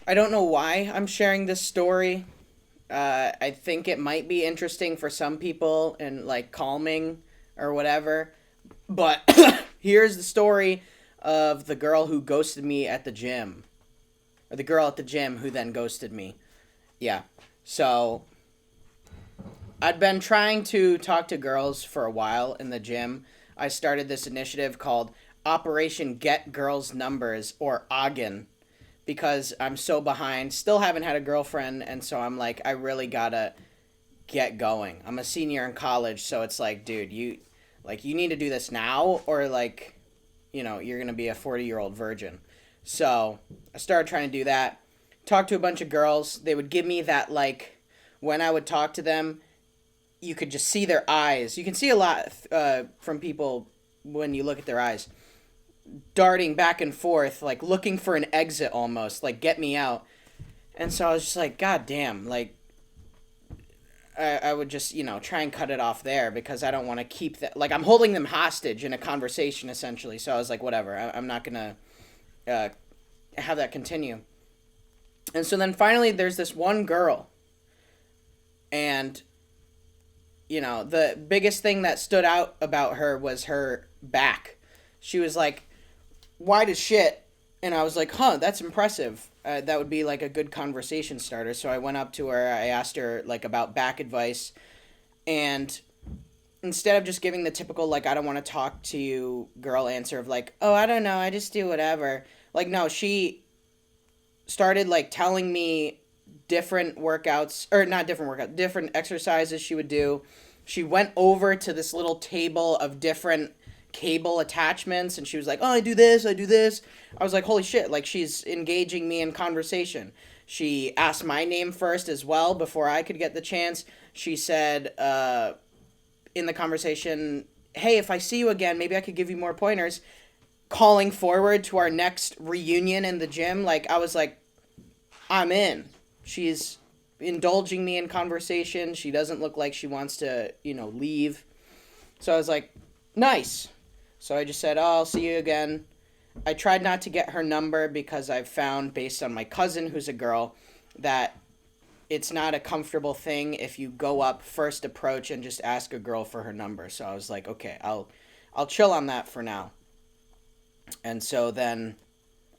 I don't know why I'm sharing this story. I think it might be interesting for some people and like calming or whatever. But here's the story of the girl who ghosted me at the gym, or the girl at the gym who then ghosted me. Yeah. So I'd been trying to talk to girls for a while in the gym. I started this initiative called Operation Get Girls Numbers, or OGGN, because I'm so behind. Still haven't had a girlfriend, and so I'm like, I really gotta get going. I'm a senior in college, so it's like, dude, you need to do this now, or like, you're gonna be a 40-year-old virgin. So I started trying to do that. Talk to a bunch of girls. They would give me that like, when I would talk to them, you could just see their eyes. You can see a lot from people when you look at their eyes, darting back and forth, like looking for an exit almost, like get me out. And so I was just like, God damn, like I would just, try and cut it off there because I don't want to keep that. Like I'm holding them hostage in a conversation essentially. So I was like, whatever, I'm not going to have that continue. And so then finally there's this one girl, and the biggest thing that stood out about her was her back. She was like white as shit. And I was like, huh, that's impressive. That would be like a good conversation starter. So I went up to her. I asked her like about back advice. And instead of just giving the typical, like, I don't want to talk to you girl answer of like, oh, I don't know, I just do whatever. Like, no, she started like telling me different workouts, or not different workouts, different exercises she would do. She went over to this little table of different cable attachments, and she was like, oh, I do this, I do this. I was like, holy shit, like she's engaging me in conversation. She asked my name first as well before I could get the chance. She said in the conversation, hey, if I see you again, maybe I could give you more pointers, calling forward to our next reunion in the gym. Like I was like, I'm in. She's indulging me in conversation. She doesn't look like she wants to, leave. So I was like, nice. So I just said, oh, I'll see you again. I tried not to get her number because I've found, based on my cousin who's a girl, that it's not a comfortable thing if you go up first approach and just ask a girl for her number. So I was like, okay, I'll chill on that for now. And so then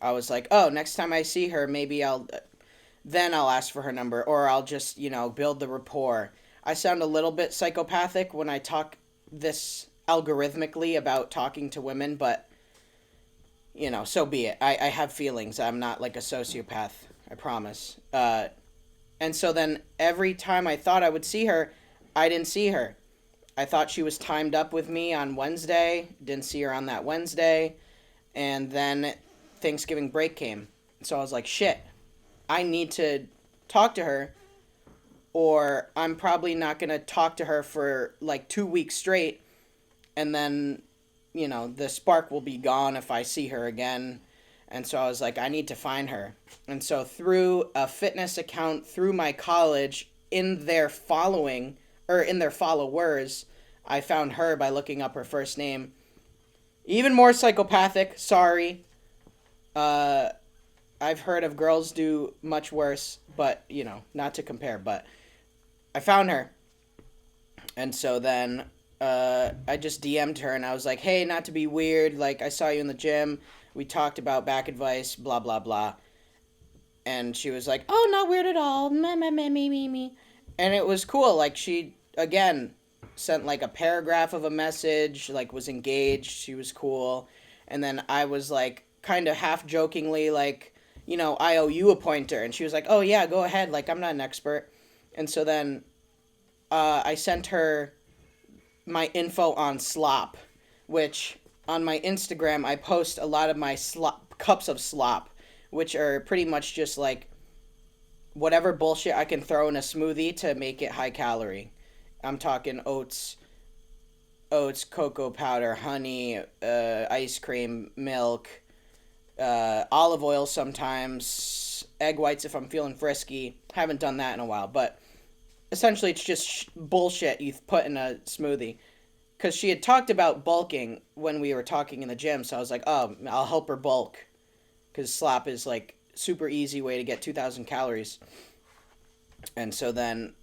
I was like, oh, next time I see her, maybe I'll ask for her number, or I'll just, build the rapport. I sound a little bit psychopathic when I talk this algorithmically about talking to women, but, so be it. I have feelings. I'm not like a sociopath, I promise. And so then every time I thought I would see her, I didn't see her. I thought she was timed up with me on Wednesday, didn't see her on that Wednesday, and then Thanksgiving break came. So I was like, shit, I need to talk to her, or I'm probably not going to talk to her for like 2 weeks straight, and then, the spark will be gone if I see her again. And so I was like, I need to find her. And so through a fitness account through my college, in their following, or in their followers, I found her by looking up her first name. Even more psychopathic, sorry. Uh, I've heard of girls do much worse, but, not to compare. But I found her. And so then I just DM'd her and I was like, hey, not to be weird, like, I saw you in the gym. We talked about back advice, blah, blah, blah. And she was like, oh, not weird at all. Me, me, me, me, me, me. And it was cool. Like, she, again, sent like a paragraph of a message, like, was engaged. She was cool. And then I was like, kind of half jokingly, like, I owe you a pointer. And she was like, oh, yeah, go ahead. Like, I'm not an expert. And so then I sent her my info on slop, which on my Instagram I post a lot of my cups of slop, which are pretty much just like whatever bullshit I can throw in a smoothie to make it high calorie. I'm talking oats, cocoa powder, honey, ice cream, milk, olive oil sometimes, egg whites if I'm feeling frisky. Haven't done that in a while, but essentially it's just bullshit you put in a smoothie. Because she had talked about bulking when we were talking in the gym, so I was like, oh, I'll help her bulk. Because slop is like super easy way to get 2,000 calories. And so then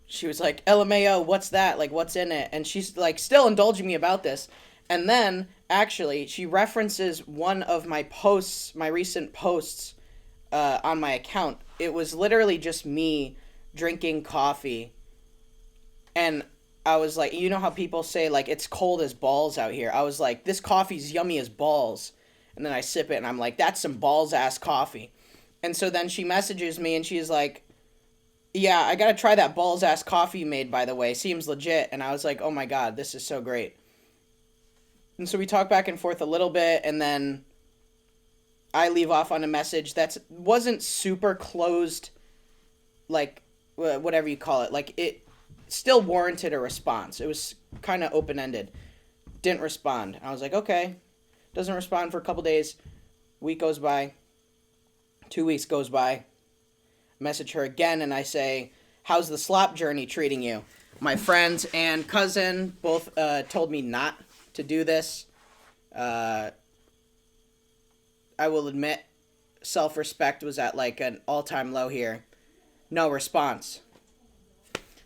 she was like, LMAO, what's that? Like, what's in it? And she's like still indulging me about this. And then actually she references one of my posts, my recent posts on my account. It was literally just me drinking coffee. And I was like, you know how people say, like, it's cold as balls out here? I was like, this coffee's yummy as balls. And then I sip it and I'm like, that's some balls ass coffee. And so then she messages me and she's like, yeah, I gotta try that balls ass coffee you made, by the way. Seems legit. And I was like, oh my god, this is so great. And so we talk back and forth a little bit, and then I leave off on a message that wasn't super closed, like, whatever you call it. Like, it still warranted a response. It was kind of open-ended. Didn't respond. I was like, okay. Doesn't respond for a couple days. Week goes by. 2 weeks goes by. Message her again, and I say, how's the slop journey treating you? My friends and cousin both told me not to do this. I will admit, self-respect was at like an all-time low here. No response.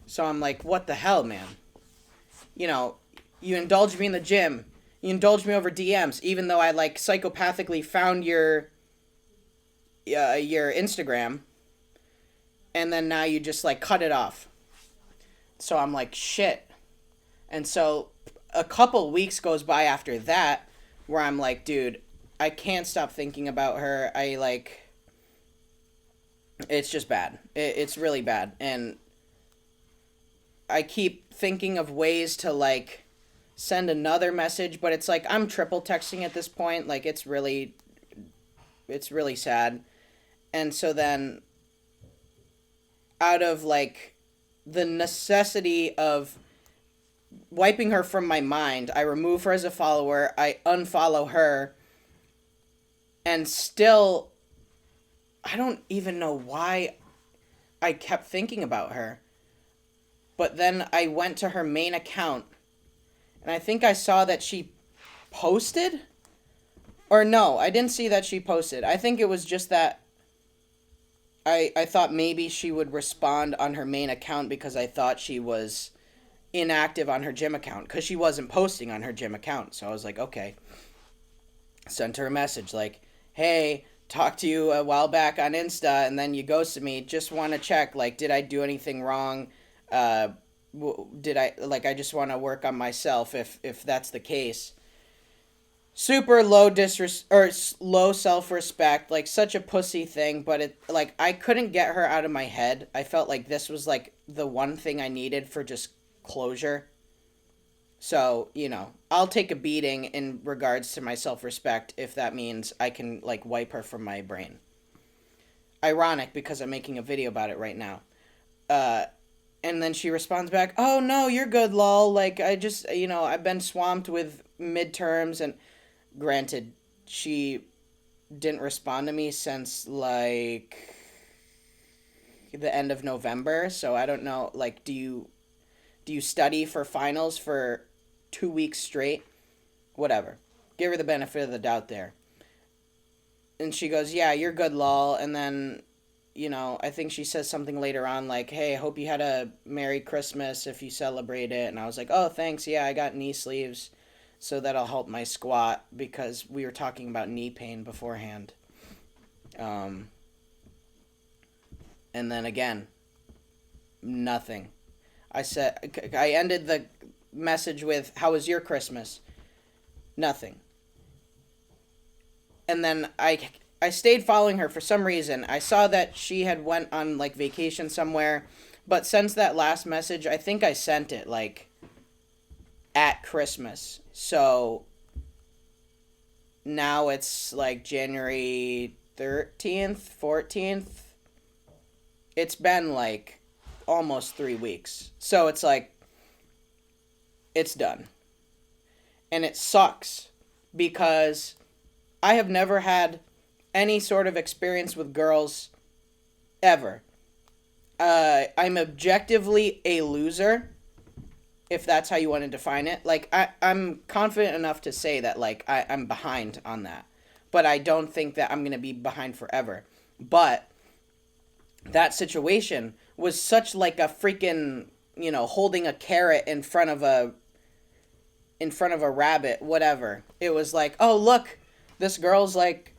So I'm like, what the hell, man? You know, you indulged me in the gym. You indulged me over DMs, even though I like psychopathically found your Instagram. And then now you just like cut it off. So I'm like, shit. And so a couple weeks goes by after that where I'm like, dude, I can't stop thinking about her. I like, it's just bad. It's really bad. And I keep thinking of ways to like send another message, but it's like I'm triple texting at this point. Like it's really sad. And so then out of like the necessity of wiping her from my mind, I remove her as a follower, I unfollow her, and still I don't even know why I kept thinking about her. But then I went to her main account, and I think I saw that she posted? Or no, I didn't see that she posted. I think it was just that I thought maybe she would respond on her main account because I thought she was inactive on her gym account because she wasn't posting on her gym account. So I was like, okay. Sent her a message like, hey, talked to you a while back on Insta and then you ghosted me. Just want to check, like, did I do anything wrong? Did I, like, I just want to work on myself if that's the case. Super low low self-respect, like such a pussy thing, but it, like, I couldn't get her out of my head. I felt like this was like the one thing I needed for just closure. So, you know, I'll take a beating in regards to my self-respect if that means I can like wipe her from my brain. Ironic because I'm making a video about it right now. And then she responds back, oh no, you're good, lol. Like, I just, you know, I've been swamped with midterms. And granted, she didn't respond to me since like the end of November. So I don't know, like, do you study for finals for 2 weeks straight? Whatever. Give her the benefit of the doubt there. And she goes, yeah, you're good, lol. And then, you know, I think she says something later on like, hey, I hope you had a Merry Christmas if you celebrate it. And I was like, oh, thanks. Yeah, I got knee sleeves, so that'll help my squat because we were talking about knee pain beforehand. And then again, nothing. I ended the message with, how was your Christmas? Nothing. And then I stayed following her for some reason. I saw that she had went on like vacation somewhere, but since that last message, I think I sent it like at Christmas. So now it's like January 13th, 14th. It's been like almost 3 weeks. So it's like, it's done. And it sucks because I have never had any sort of experience with girls ever. I'm objectively a loser, if that's how you want to define it. Like, I'm confident enough to say that, like, I'm behind on that. But I don't think that I'm going to be behind forever. But that situation was such like a freaking, holding a carrot in front of a rabbit, whatever. It was like, oh, look, this girl's like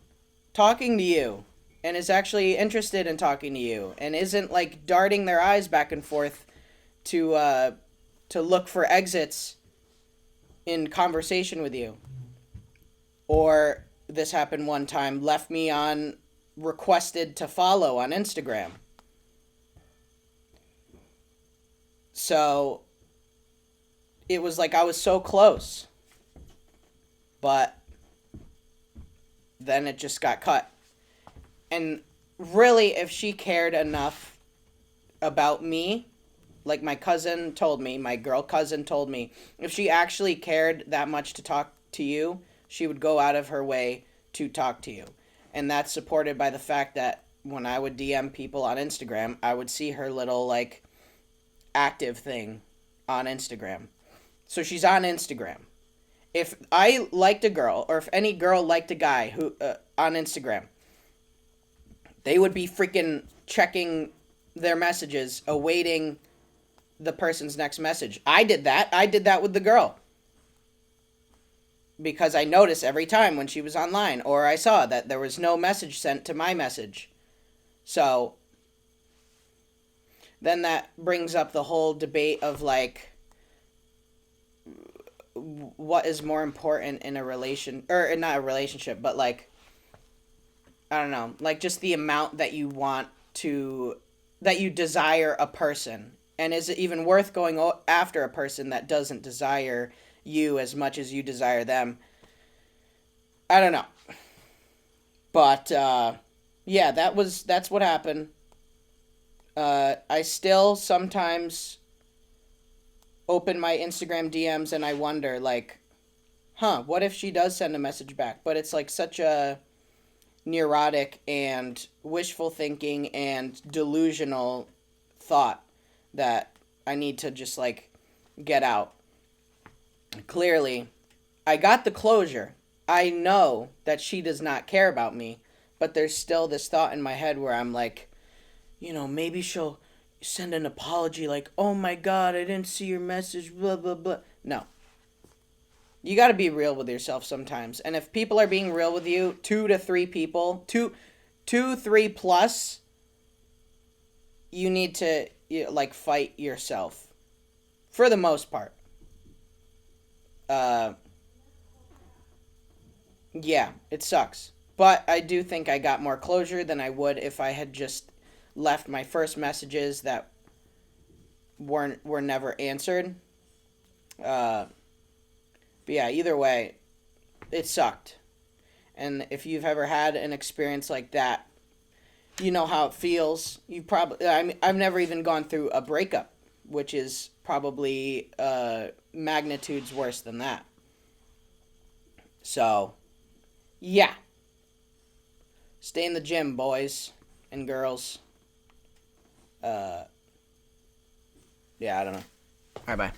talking to you and is actually interested in talking to you and isn't like darting their eyes back and forth to look for exits in conversation with you. Or this happened one time, left me on requested to follow on Instagram. So it was like I was so close. But then it just got cut. And really, if she cared enough about me, like my girl cousin told me, if she actually cared that much to talk to you, she would go out of her way to talk to you. And that's supported by the fact that when I would DM people on Instagram, I would see her little, like, active thing on Instagram. So she's on Instagram. If I liked a girl, or if any girl liked a guy who on Instagram, they would be freaking checking their messages, awaiting the person's next message. I did that. I did that with the girl. Because I noticed every time when she was online, or I saw that there was no message sent to my message. So then that brings up the whole debate of, like, what is more important in a relation, or not a relationship, but, like, I don't know, like, just the amount that you that you desire a person. And is it even worth going after a person that doesn't desire you as much as you desire them? I don't know. But, yeah, that's what happened. I still sometimes open my Instagram DMs and I wonder, like, what if she does send a message back? But it's, like, such a neurotic and wishful thinking and delusional thought that I need to just, like, get out. Clearly, I got the closure. I know that she does not care about me, but there's still this thought in my head where I'm like, maybe she'll send an apology like, oh my God, I didn't see your message, blah, blah, blah. No. You got to be real with yourself sometimes. And if people are being real with you, 2 to 3 people, 3 plus, you need to, fight yourself. For the most part. Yeah, it sucks. But I do think I got more closure than I would if I had just left my first messages that were never answered. But yeah, either way, it sucked. And if you've ever had an experience like that, you know how it feels. I've never even gone through a breakup, which is probably magnitudes worse than that. So, yeah. Stay in the gym, boys and girls. Yeah, I don't know. All right, bye.